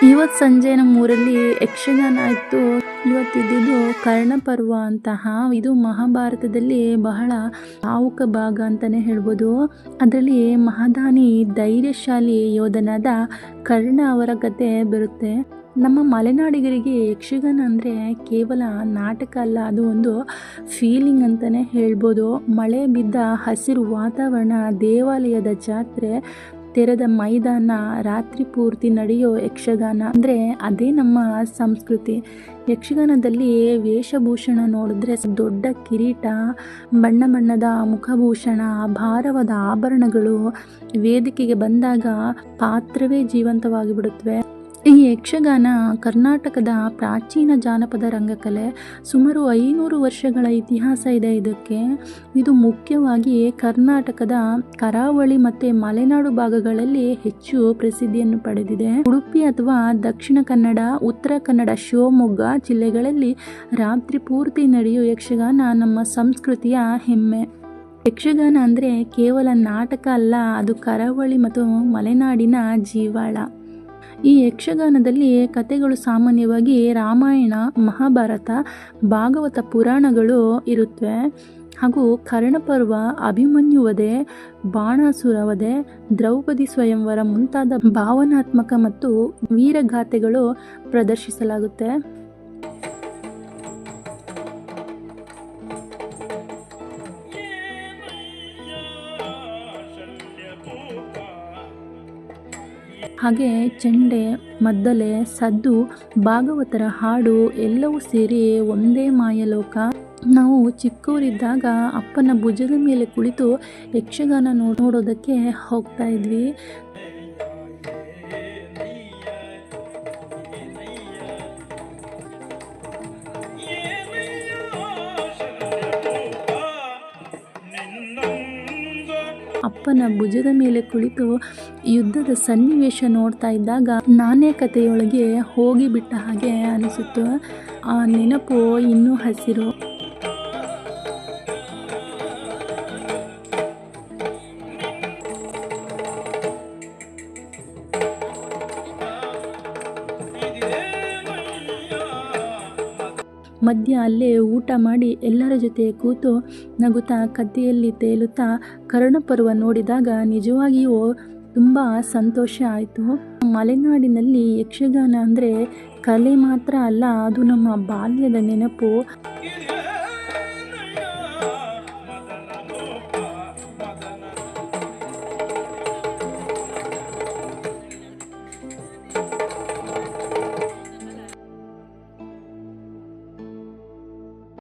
ಇವತ್ತು ಸಂಜೆ ನಮ್ಮೂರಲ್ಲಿ ಯಕ್ಷಗಾನ ಇತ್ತು. ಇವತ್ತಿದ್ದು ಕರ್ಣಪರ್ವ ಅಂತಹ ಇದು ಮಹಾಭಾರತದಲ್ಲಿ ಬಹಳ ಭಾವುಕ ಭಾಗ ಅಂತಾನೆ ಹೇಳ್ಬೋದು. ಅದರಲ್ಲಿ ಮಹಾದಾನಿ ಧೈರ್ಯಶಾಲಿ ಯೋಧನಾದ ಕರ್ಣ ಅವರ ಕತೆ ಬರುತ್ತೆ. ನಮ್ಮ ಮಲೆನಾಡಿಗರಿಗೆ ಯಕ್ಷಗಾನ ಅಂದರೆ ಕೇವಲ ನಾಟಕ ಅಲ್ಲ, ಅದು ಒಂದು ಫೀಲಿಂಗ್ ಅಂತಲೇ ಹೇಳ್ಬೋದು. ಮಳೆ ಬಿದ್ದ ಹಸಿರು ವಾತಾವರಣ, ದೇವಾಲಯದ ಜಾತ್ರೆ, ತೆರೆದ ಮೈದಾನ, ರಾತ್ರಿ ಪೂರ್ತಿ ನಡೆಯೋ ಯಕ್ಷಗಾನ ಅಂದರೆ ಅದೇ ನಮ್ಮ ಸಂಸ್ಕೃತಿ. ಯಕ್ಷಗಾನದಲ್ಲಿ ವೇಷಭೂಷಣ ನೋಡಿದ್ರೆ ದೊಡ್ಡ ಕಿರೀಟ, ಬಣ್ಣ ಬಣ್ಣದ ಮುಖಭೂಷಣ, ಭಾರವಾದ ಆಭರಣಗಳು, ವೇದಿಕೆಗೆ ಬಂದಾಗ ಪಾತ್ರವೇ ಜೀವಂತವಾಗಿ ಬಿಡುತ್ತವೆ. ಈ ಯಕ್ಷಗಾನ ಕರ್ನಾಟಕದ ಪ್ರಾಚೀನ ಜಾನಪದ ರಂಗಕಲೆ. ಸುಮಾರು 500 ವರ್ಷಗಳ ಇತಿಹಾಸ ಇದೆ ಇದಕ್ಕೆ. ಇದು ಮುಖ್ಯವಾಗಿ ಕರ್ನಾಟಕದ ಕರಾವಳಿ ಮತ್ತು ಮಲೆನಾಡು ಭಾಗಗಳಲ್ಲಿ ಹೆಚ್ಚು ಪ್ರಸಿದ್ಧಿಯನ್ನು ಪಡೆದಿದೆ. ಉಡುಪಿ ಅಥವಾ ದಕ್ಷಿಣ ಕನ್ನಡ, ಉತ್ತರ ಕನ್ನಡ, ಶಿವಮೊಗ್ಗ ಜಿಲ್ಲೆಗಳಲ್ಲಿ ರಾತ್ರಿ ಪೂರ್ತಿ ನಡೆಯುವ ಯಕ್ಷಗಾನ ನಮ್ಮ ಸಂಸ್ಕೃತಿಯ ಹೆಮ್ಮೆ. ಯಕ್ಷಗಾನ ಅಂದರೆ ಕೇವಲ ನಾಟಕ ಅಲ್ಲ, ಅದು ಕರಾವಳಿ ಮತ್ತು ಮಲೆನಾಡಿನ ಜೀವಾಳ. ಈ ಯಕ್ಷಗಾನದಲ್ಲಿ ಕಥೆಗಳು ಸಾಮಾನ್ಯವಾಗಿ ರಾಮಾಯಣ, ಮಹಾಭಾರತ, ಭಾಗವತ ಪುರಾಣಗಳು ಇರುತ್ತವೆ. ಹಾಗೂ ಕರ್ಣಪರ್ವ, ಅಭಿಮನ್ಯು ವಧೆ, ಬಾಣಾಸುರ ವಧೆ, ದ್ರೌಪದಿ ಸ್ವಯಂವರ ಮುಂತಾದ ಭಾವನಾತ್ಮಕ ಮತ್ತು ವೀರಗಾಥೆಗಳು ಪ್ರದರ್ಶಿಸಲಾಗುತ್ತೆ. ಹಾಗೆ ಚೆಂಡೆ, ಮದ್ದಲೆ, ಸದ್ದು, ಭಾಗವತರ ಹಾಡು ಎಲ್ಲವೂ ಸೇರಿ ಒಂದೇ ಮಾಯಲೋಕ. ನಾವು ಚಿಕ್ಕವರಿದ್ದಾಗ ಅಪ್ಪನ ಭುಜದ ಮೇಲೆ ಕುಳಿತು ಯಕ್ಷಗಾನ ನೋಡೋದಕ್ಕೆ ಹೋಗ್ತಾ ಇದ್ವಿ. ಅಪ್ಪನ ಭುಜದ ಮೇಲೆ ಕುಳಿತು ಯುದ್ಧದ ಸನ್ನಿವೇಶ ನೋಡ್ತಾ ಇದ್ದಾಗ ನಾನೇ ಕಥೆಯೊಳಗೆ ಹೋಗಿಬಿಟ್ಟ ಹಾಗೆ ಅನಿಸುತ್ತು. ಆ ನೆನಪು ಇನ್ನೂ ಹಸಿರು. ಮಧ್ಯ ಅಲ್ಲೇ ಊಟ ಮಾಡಿ ಎಲ್ಲರ ಜೊತೆ ಕೂತು ನಗುತ್ತಾ ಕಥೆಯಲ್ಲಿ ತೇಲುತ್ತಾ ಕರ್ಣಪರ್ವ ನೋಡಿದಾಗ ನಿಜವಾಗಿಯೂ ತುಂಬ ಸಂತೋಷ ಆಯಿತು. ಮಲೆನಾಡಿನಲ್ಲಿ ಯಕ್ಷಗಾನ ಅಂದರೆ ಕಲೆ ಮಾತ್ರ ಅಲ್ಲ, ಅದು ನಮ್ಮ ಬಾಲ್ಯದ ನೆನಪು.